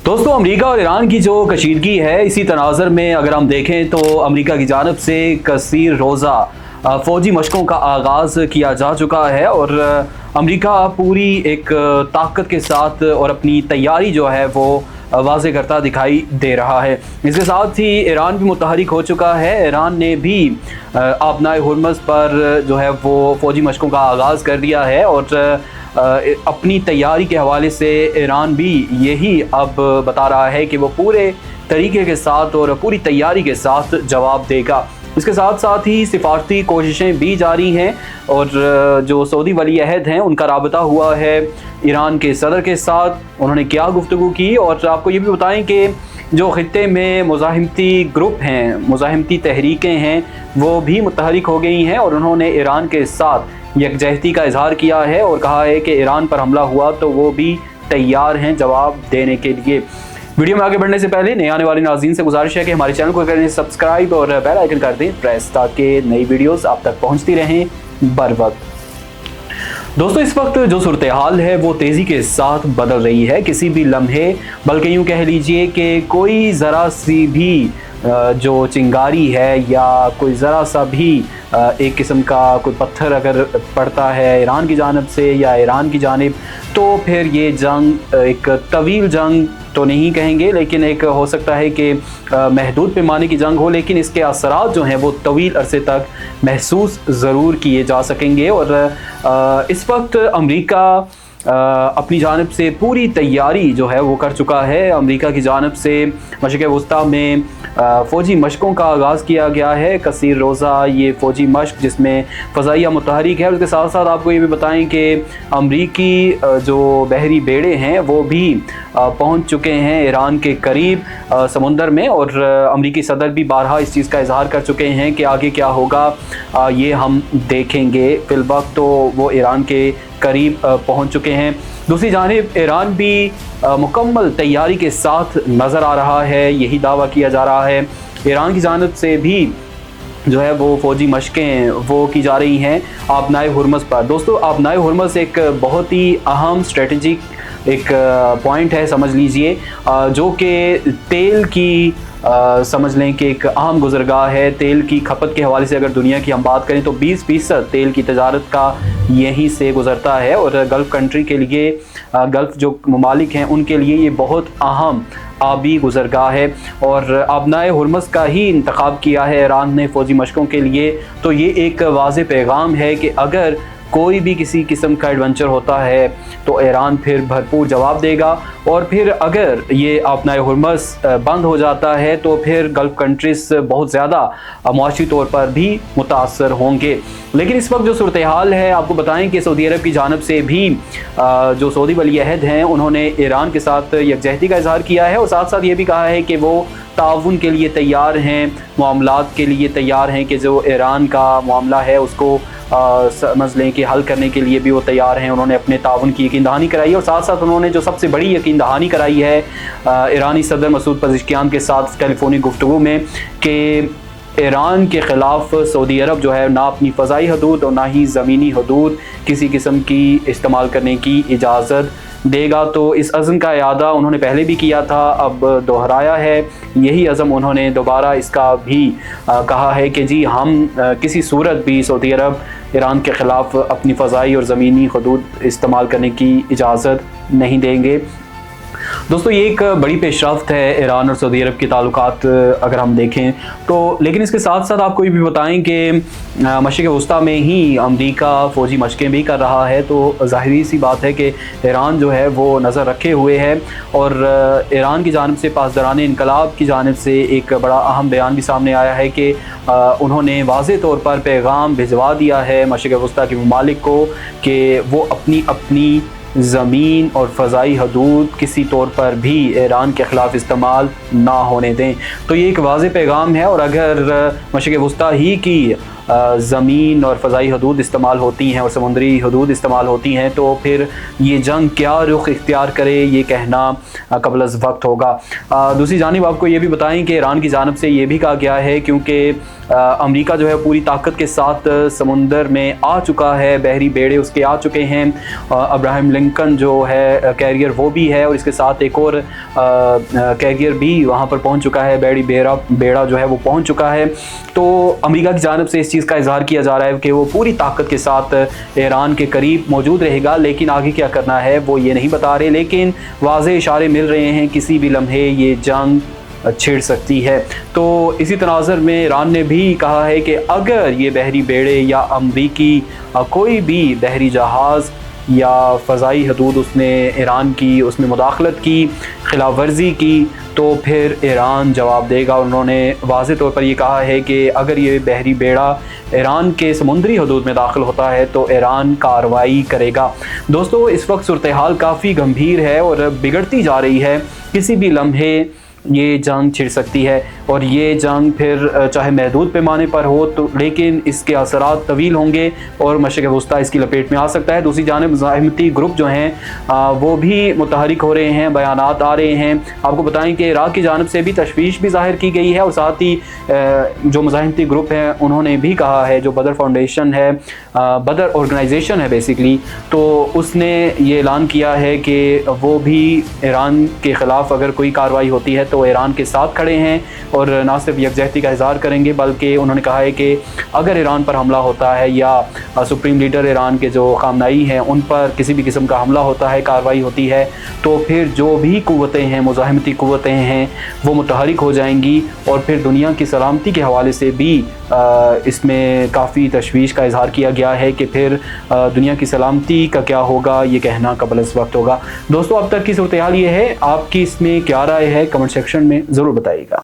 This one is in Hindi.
दोस्तों, अमेरिका और ईरान की जो कशीदगी है, इसी तनाज़र में अगर हम देखें तो अमेरिका की जानिब से कसीर रोज़ा फ़ौजी मशकों का आगाज़ किया जा चुका है और अमेरिका पूरी एक ताकत के साथ और अपनी तैयारी जो है वो वाज़े करता दिखाई दे रहा है। इसके साथ ही ईरान भी मुतहरिक हो चुका है। ईरान ने भी आबनाए हुर्मुज़ पर जो है वो फ़ौजी मशकों का आगाज़ कर दिया है और अपनी तैयारी के हवाले से ईरान भी यही अब बता रहा है कि वो पूरे तरीके के साथ और पूरी तैयारी के साथ जवाब देगा। इसके साथ साथ ही सिफारती कोशिशें भी जारी हैं और जो सऊदी वली अहद हैं उनका राबता हुआ है ईरान के सदर के साथ। उन्होंने क्या गुफ्तगू की और आपको ये भी बताएं कि जो खित्ते में मुज़ाहिमती ग्रुप हैं, मुज़ाहिमती तहरीकें हैं, वो भी मुतहरिक हो गई हैं और उन्होंने ईरान के साथ यकजहती का इजहार किया है और कहा है कि ईरान पर हमला हुआ तो वो भी तैयार हैं जवाब देने के लिए। वीडियो में आगे बढ़ने से पहले नए आने वाले नाज़रीन से गुजारिश है कि हमारे चैनल को करें सब्सक्राइब और बेल आइकन कर दें प्रेस, ताकि नई वीडियोस आप तक पहुंचती रहें बर वक्त। दोस्तों, इस वक्त जो सूरत हाल है वो तेज़ी के साथ बदल रही है। किसी भी लम्हे, बल्कि यूँ कह लीजिए कि कोई ज़रा सी भी जो चिंगारी है या कोई ज़रा सा भी एक किस्म का कोई पत्थर अगर पड़ता है ईरान की जानिब से या ईरान की जानिब, तो फिर ये जंग एक तवील जंग तो नहीं कहेंगे, लेकिन एक हो सकता है कि महदूद पैमाने की जंग हो, लेकिन इसके असरात जो हैं वो तवील अरसे तक महसूस ज़रूर किए जा सकेंगे। और इस वक्त अमेरिका अपनी जानिब से पूरी तैयारी जो है वो कर चुका है। अमेरिका की जानिब से मशरिक़ वस्ता में फ़ौजी मशकों का आगाज़ किया गया है। कसीर रोज़ा ये फ़ौजी मशक जिसमें फ़ज़ाइया मुतहरिक है। उसके साथ साथ आपको ये भी बताएं कि अमरीकी जो बहरी बेड़े हैं वो भी पहुंच चुके हैं ईरान के करीब समुंदर में और अमरीकी सदर भी बारहा इस चीज़ का इजहार कर चुके हैं कि आगे क्या होगा ये हम देखेंगे। फ़िलवक्त तो वो ईरान के करीब पहुंच चुके हैं। दूसरी जानिब ईरान भी मुकम्मल तैयारी के साथ नज़र आ रहा है, यही दावा किया जा रहा है। ईरान की जानिब से भी जो है वो फ़ौजी मशकें वो की जा रही हैं आबनाए हुर्मुज़ पर। दोस्तों, आबनाए हुर्मुज़ एक बहुत ही अहम स्ट्रेटजिक एक पॉइंट है, समझ लीजिए, जो कि तेल की समझ लें कि एक अहम गुज़रगाह है। तेल की खपत के हवाले से अगर दुनिया की हम बात करें तो 20% तेल की तजारत का यहीं से गुज़रता है और गल्फ़ कंट्री के लिए, गल्फ़ जो ममालिक हैं उनके लिए ये बहुत अहम आबी गुज़रगाह है और आबनाए हुर्मुज़ का ही इंतखाब किया है ईरान ने फ़ौजी मशकों के लिए। तो ये एक वाज़ेह पैगाम है कि अगर कोई भी किसी किस्म का एडवेंचर होता है तो ईरान फिर भरपूर जवाब देगा और फिर अगर ये आबनाए हुर्मुज़ बंद हो जाता है तो फिर गल्फ़ कंट्रीज़ बहुत ज़्यादा मुआशी तौर पर भी मुतासर होंगे। लेकिन इस वक्त जो सूरत हाल है, आपको बताएं कि सऊदी अरब की जानिब से भी जो सऊदी वली अहद हैं उन्होंने ईरान के साथ यकजहती का इजहार किया है और साथ साथ ये भी कहा है कि वो ताउन के लिए तैयार हैं, मामलात के लिए तैयार हैं कि जो ईरान का मामला है उसको समझ लें कि हल करने के लिए भी वो तैयार हैं। उन्होंने अपने ताउन की यकीन दहानी कराई और साथ साथ उन्होंने जो सबसे बड़ी यकीन दहानी कराई है ईरानी सदर मसूद पज़ेश्कियान के साथ टेलीफोनिक गुफ्तगू में कि ईरान के ख़िलाफ़ सऊदी अरब जो है ना अपनी फ़ज़ाई हदूद और ना ही ज़मीनी हदूद किसी किस्म की इस्तेमाल करने की इजाज़त देगा। तो इस अज़म का इयादा उन्होंने पहले भी किया था, अब दोहराया है यही अज़म उन्होंने दोबारा इसका भी कहा है कि जी हम किसी सूरत भी सऊदी अरब ईरान के ख़िलाफ़ अपनी फ़ज़ाई और ज़मीनी हदूद इस्तेमाल करने की इजाज़त नहीं देंगे। दोस्तों, ये एक बड़ी पेशरफ्त है ईरान और सऊदी अरब के ताल्लुकात अगर हम देखें तो। लेकिन इसके साथ साथ आपको ये भी बताएं कि मशरिक़ वस्ता में ही अमेरिका फ़ौजी मशकें भी कर रहा है, तो ज़ाहिरी सी बात है कि ईरान जो है वो नज़र रखे हुए है और ईरान की जानिब से पासदारान इनकलाब की जानिब से एक बड़ा अहम बयान भी सामने आया है कि उन्होंने वाज़े तौर पर पैगाम भिजवा दिया है मशरिक़ वस्ता के ममालिक को कि वो अपनी अपनी ज़मीन और फ़ज़ाई हदूद किसी तौर पर भी ईरान के ख़िलाफ़ इस्तेमाल ना होने दें। तो ये एक वाज़ेह पैगाम है और अगर मशरिक़ वस्ता ही की ज़मीन और फ़ज़ाई हदूद इस्तेमाल होती हैं और समुद्री हदूद इस्तेमाल होती हैं तो फिर ये जंग क्या रुख इख्तियार करे ये कहना कबल अज़ वक्त होगा। दूसरी जानिब आपको ये भी बताएं कि ईरान की जानिब से ये भी कहा गया है, क्योंकि अमेरिका जो है पूरी ताकत के साथ समुंदर में आ चुका है, बहरी बेड़े उसके आ चुके हैं। अब्राहम लिंकन जो है कैरियर वो भी है और इसके साथ एक और कैरियर भी वहाँ पर पहुँच चुका है, बहरी बेड़ा जो है वो पहुँच चुका है। तो अमेरिका की जानिब से इस चीज़ का इजहार किया जा रहा है कि वो पूरी ताकत के साथ ईरान के करीब मौजूद रहेगा, लेकिन आगे क्या करना है वो ये नहीं बता रहे। लेकिन वाज़े इशारे मिल रहे हैं किसी भी लम्हे ये जंग छिड़ सकती है। तो इसी तनाज़ुर में ईरान ने भी कहा है कि अगर ये बहरी बेड़े या अमरीकी कोई भी बहरी जहाज़ या फ़ज़ाई हदूद उसने ईरान की उसमें मुदाखलत की, खिलाफ वर्जी की, तो फिर ईरान जवाब देगा। उन्होंने वाज़े तौर पर ये कहा है कि अगर ये बहरी बेड़ा ईरान के समुद्री हदूद में दाखिल होता है तो ईरान कार्रवाई करेगा। दोस्तों, इस वक्त सूरत हाल काफ़ी गंभीर है और बिगड़ती जा रही है। किसी भी लम्हे ये जंग छिड़ सकती है और ये जंग फिर चाहे महदूद पैमाने पर हो तो, लेकिन इसके असरात तवील होंगे और मशरिक़ वस्ता इसकी लपेट में आ सकता है। दूसरी जानिब मुज़ाहिमती ग्रुप जो हैं वो भी मुतहरिक हो रहे हैं, बयानात आ रहे हैं। आपको बताएं कि इराक़ की जानिब से भी तशवीश भी ज़ाहिर की गई है और साथ ही जो मुज़ाहिमती ग्रुप हैं उन्होंने भी कहा है, जो बदर फाउंडेशन है, बदर ऑर्गेनाइजेशन है बेसिकली, तो उसने ये ऐलान किया है कि वो भी ईरान के ख़िलाफ़ अगर कोई कार्रवाई होती है तो ईरान के साथ खड़े हैं और ना सिर्फ यकजहती का इज़हार करेंगे बल्कि उन्होंने कहा है कि अगर ईरान पर हमला होता है या सुप्रीम लीडर ईरान के जो खामनाई हैं उन पर किसी भी किस्म का हमला होता है, कार्रवाई होती है, तो फिर जो भी क़ुव्वतें हैं, मुज़ाहिमती क़ुव्वतें हैं, वो मुतहरिक हो जाएंगी और फिर दुनिया की सलामती के हवाले से भी इसमें काफ़ी तशवीश का इज़हार किया गया है कि फिर दुनिया की सलामती का क्या होगा ये कहना कबल इस वक्त होगा। दोस्तों, अब तक की सूरत हाल ये है, आपकी इसमें क्या राय है कमेंट सेक्शन में ज़रूर बताइएगा।